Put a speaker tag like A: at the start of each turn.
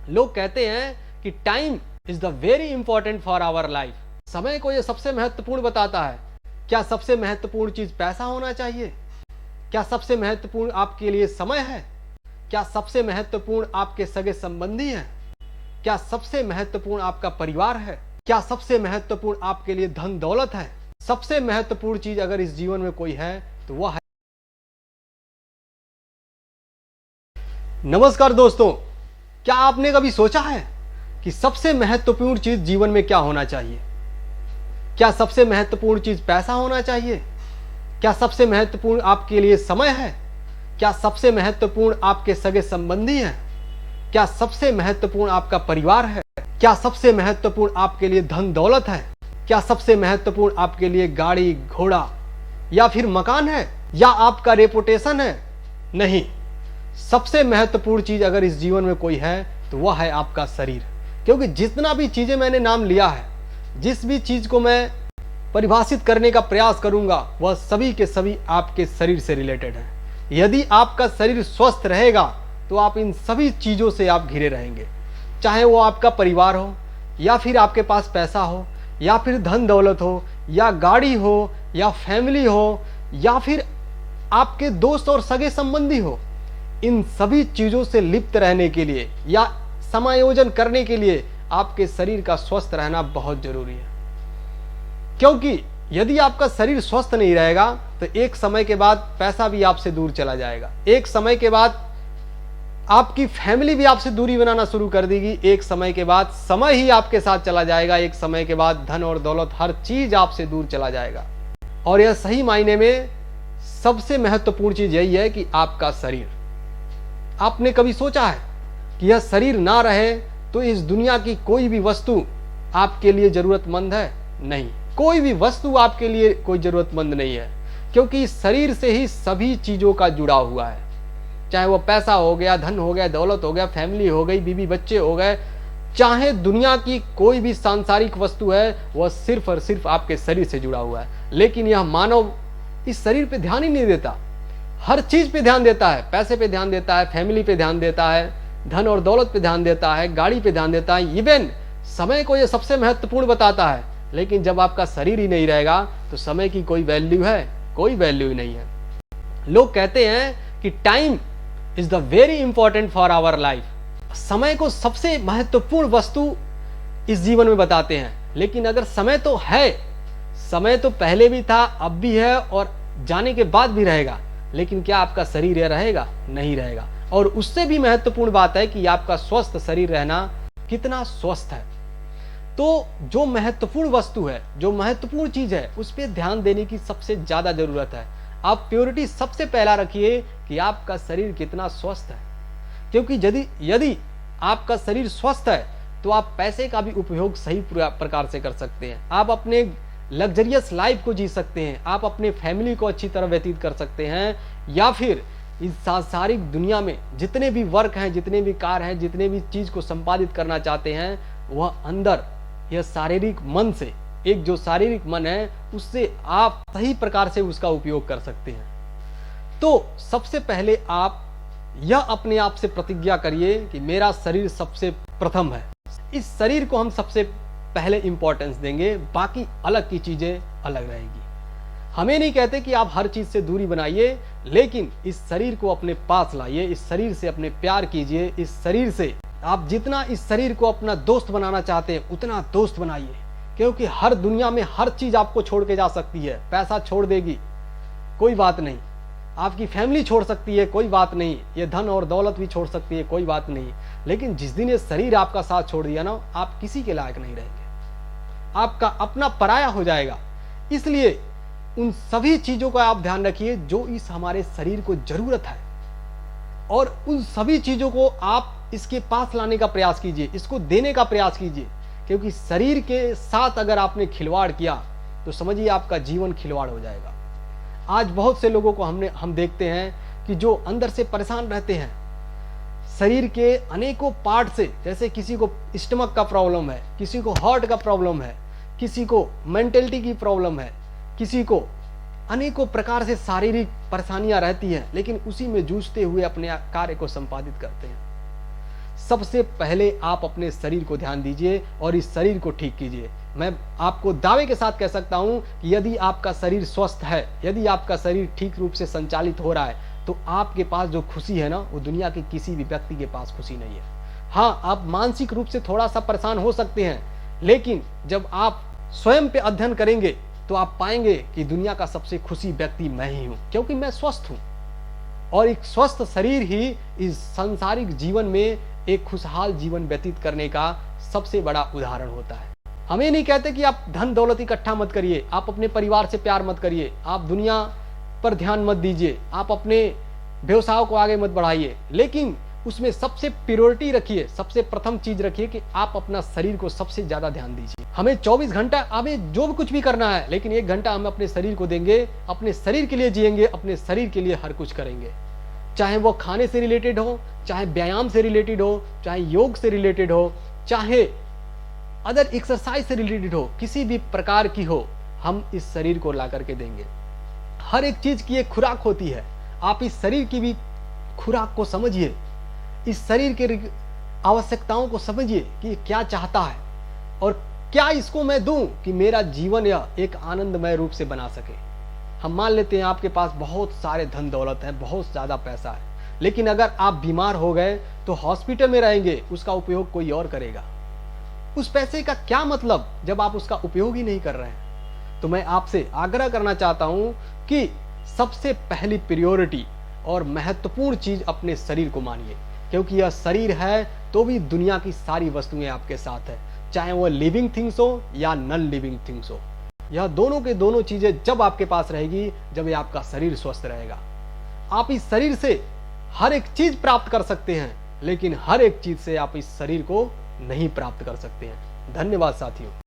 A: लोग कहते हैं कि time is the very important for our life. समय को यह सबसे महत्वपूर्ण बताता है। क्या सबसे महत्वपूर्ण चीज पैसा होना चाहिए? क्या सबसे महत्वपूर्ण आपके लिए समय है? क्या सबसे महत्वपूर्ण आपके सगे संबंधी हैं? क्या सबसे महत्वपूर्ण आपका परिवार है? क्या सबसे महत्वपूर्ण आपके लिए धन दौलत है? सबसे महत्वपूर्ण चीज अगर इस जीवन में कोई है तो वह है। नमस्कार दोस्तों, क्या आपने कभी सोचा है कि सबसे महत्वपूर्ण चीज जीवन में क्या होना चाहिए? क्या सबसे महत्वपूर्ण चीज पैसा होना चाहिए? क्या सबसे महत्वपूर्ण आपके लिए समय है? क्या सबसे महत्वपूर्ण आपके सगे संबंधी हैं? क्या सबसे महत्वपूर्ण आपका परिवार है? क्या सबसे महत्वपूर्ण आपके लिए धन दौलत है? क्या सबसे महत्वपूर्ण आपके लिए गाड़ी घोड़ा या फिर मकान है या आपका रेपुटेशन है? नहीं, सबसे महत्वपूर्ण चीज अगर इस जीवन में कोई है तो वह है आपका शरीर। क्योंकि जितना भी चीजें मैंने नाम लिया है, जिस भी चीज को मैं परिभाषित करने का प्रयास करूंगा, वह सभी के सभी आपके शरीर से रिलेटेड है। यदि आपका शरीर स्वस्थ रहेगा तो आप इन सभी चीजों से आप घिरे रहेंगे। चाहे वो आपका परिवार हो, या फिर आपके पास पैसा हो, या फिर धन दौलत हो, या गाड़ी हो, या फैमिली हो, या फिर आपके दोस्त और सगे संबंधी हो। इन सभी चीजों से लिप्त रहने के लिए या समायोजन करने के लिए आपके शरीर का स्वस्थ रहना बहुत जरूरी है। क्योंकि यदि आपका शरीर स्वस्थ नहीं रहेगा तो एक समय के बाद पैसा भी आपसे दूर चला जाएगा। एक समय के बाद आपकी फैमिली भी आपसे दूरी बनाना शुरू कर देगी। एक समय के बाद समय ही आपके साथ चला जाएगा। एक समय के बाद धन और दौलत, हर चीज आपसे दूर चला जाएगा। और यह सही मायने में सबसे महत्वपूर्ण चीज यही है कि आपका शरीर। आपने कभी सोचा है कि यह शरीर ना रहे तो इस दुनिया की कोई भी वस्तु आपके लिए जरूरतमंद है? नहीं, कोई भी वस्तु आपके लिए कोई जरूरतमंद नहीं है। क्योंकि इस शरीर से ही सभी चीजों का जुड़ाव हुआ है। चाहे वो पैसा हो गया, धन हो गया, दौलत हो गया, फैमिली हो गई, बीवी बच्चे हो गए, चाहे दुनिया की कोई भी सांसारिक वस्तु है, वह सिर्फ और सिर्फ आपके शरीर से जुड़ा हुआ है। लेकिन यह मानव इस शरीर पे ध्यान ही नहीं देता। हर चीज पे ध्यान देता है। पैसे पे ध्यान देता है, फैमिली पे ध्यान देता है, धन और दौलत पे ध्यान देता है, गाड़ी पे ध्यान देता है, इवन समय को यह सबसे महत्वपूर्ण बताता है। लेकिन जब आपका शरीर ही नहीं रहेगा तो समय की कोई वैल्यू है? कोई वैल्यू ही नहीं है। लोग कहते हैं कि time is the very important for our life. समय को सबसे महत्वपूर्ण वस्तु इस जीवन में बताते हैं। लेकिन अगर समय तो है, समय तो पहले भी था, अब भी है और जाने के बाद भी रहेगा। लेकिन क्या आपका शरीर यह रहेगा? नहीं रहेगा। और उससे भी महत्वपूर्ण बात है कि आपका स्वस्थ शरीर रहना कितना स्वस्थ है। तो जो महत्वपूर्ण वस्तु है, जो महत्वपूर्ण चीज है, उस पर ध्यान देने की सबसे ज्यादा जरूरत है। आप प्योरिटी सबसे पहला रखिए कि आपका शरीर कितना स्वस्थ है। क्योंकि यदि आपका शरीर स्वस्थ है तो आप पैसे का भी उपयोग सही प्रकार से कर सकते हैं। आप अपने लग्जरियस लाइफ को जी सकते हैं। आप अपने फैमिली को अच्छी तरह व्यतीत कर सकते हैं। या फिर इस सांसारिक दुनिया में जितने भी वर्क हैं, जितने भी कार्य हैं, जितने भी चीज को संपादित करना चाहते हैं, वह अंदर यह शारीरिक मन से, एक जो शारीरिक मन है, उससे आप सही प्रकार से उसका उपयोग कर सकते हैं। तो सबसे पहले आप यह अपने आप से प्रतिज्ञा करिए कि मेरा शरीर सबसे प्रथम है। इस शरीर को हम सबसे पहले इंपॉर्टेंस देंगे, बाकी अलग की चीजें अलग रहेगी। हमें नहीं कहते कि आप हर चीज से दूरी बनाइए, लेकिन इस शरीर को अपने पास लाइए, इस शरीर से अपने प्यार कीजिए। इस शरीर से आप जितना इस शरीर को अपना दोस्त बनाना चाहते हैं उतना दोस्त बनाइए। क्योंकि हर दुनिया में हर चीज आपको छोड़ के जा सकती है। पैसा छोड़ देगी, कोई बात नहीं। आपकी फैमिली छोड़ सकती है, कोई बात नहीं। ये धन और दौलत भी छोड़ सकती है, कोई बात नहीं। लेकिन जिस दिन ये शरीर आपका साथ छोड़ दिया ना, आप किसी के लायक नहीं रहेंगे। आपका अपना पराया हो जाएगा। इसलिए उन सभी चीजों का आप ध्यान रखिए जो इस हमारे शरीर को जरूरत है, और उन सभी चीजों को आप इसके पास लाने का प्रयास कीजिए, इसको देने का प्रयास कीजिए। क्योंकि शरीर के साथ अगर आपने खिलवाड़ किया तो समझिए आपका जीवन खिलवाड़ हो जाएगा। आज बहुत से लोगों को हम देखते हैं कि जो अंदर से परेशान रहते हैं, शरीर के अनेकों पार्ट से, जैसे किसी को स्टमक का प्रॉब्लम है, किसी को हार्ट का प्रॉब्लम है, किसी को मेंटलिटी की प्रॉब्लम है, किसी को अनेकों प्रकार से शारीरिक परेशानियां रहती हैं, लेकिन उसी में जूझते हुए अपने कार्य को संपादित करते हैं। सबसे पहले आप अपने शरीर को ध्यान दीजिए और इस शरीर को ठीक कीजिए। मैं आपको दावे के साथ कह सकता हूं कि यदि आपका शरीर स्वस्थ है, यदि आपका शरीर ठीक रूप से संचालित हो रहा है, तो आपके पास जो खुशी है ना, वो दुनिया के किसी भी व्यक्ति के पास खुशी नहीं है। हाँ, आप मानसिक रूप से थोड़ा सा परेशान हो सकते हैं, लेकिन जब आप स्वयं पे अध्ययन करेंगे तो आप पाएंगे कि दुनिया का सबसे खुशी व्यक्ति मैं ही हूं, क्योंकि मैं स्वस्थ हूं। और एक स्वस्थ शरीर ही इस सांसारिक जीवन में एक खुशहाल जीवन व्यतीत करने का सबसे बड़ा उदाहरण होता है। हम ये नहीं कहते कि आप धन दौलत इकट्ठा मत करिए, आप अपने परिवार से प्यार मत करिए, आप दुनिया पर ध्यान मत दीजिए, आप अपने व्यवसाय को आगे मत बढ़ाइए, लेकिन उसमें सबसे प्रायोरिटी रखिए, सबसे प्रथम चीज रखिए कि आप अपना शरीर को सबसे ज्यादा ध्यान दीजिए। हमें 24 घंटा, हमें जो भी कुछ भी करना है, लेकिन 1 घंटा हम अपने शरीर को देंगे, अपने शरीर के लिए जिएंगे, अपने शरीर के लिए हर कुछ करेंगे। चाहे वो खाने से रिलेटेड हो, चाहे व्यायाम से रिलेटेड हो, चाहे योग से रिलेटेड हो, चाहे अदर एक्सरसाइज से रिलेटेड हो, किसी भी प्रकार की हो, हम इस शरीर को ला करके देंगे। हर एक चीज की एक खुराक होती है, आप इस शरीर की भी खुराक को समझिए, इस शरीर के आवश्यकताओं को समझिए कि ये क्या चाहता है और क्या इसको मैं दूं कि मेरा जीवन या एक आनंदमय रूप से बना सके। हम मान लेते हैं आपके पास बहुत सारे धन दौलत है, बहुत ज्यादा पैसा है, लेकिन अगर आप बीमार हो गए तो हॉस्पिटल में रहेंगे, उसका उपयोग कोई और करेगा। उस पैसे का क्या मतलब जब आप उसका उपयोग ही नहीं कर रहे हैं। तो मैं आपसे आग्रह करना चाहता हूं कि सबसे पहली प्रायोरिटी और महत्वपूर्ण चीज अपने शरीर को मानिए, क्योंकि यह शरीर है तो भी दुनिया की सारी वस्तुएं आपके साथ है, चाहे वह लिविंग थिंग्स हो या नॉन लिविंग थिंग्स हो। यह दोनों के दोनों चीजें जब आपके पास रहेगी, जब ये आपका शरीर स्वस्थ रहेगा। आप इस शरीर से हर एक चीज प्राप्त कर सकते हैं, लेकिन हर एक चीज से आप इस शरीर को नहीं प्राप्त कर सकते हैं। धन्यवाद साथियों।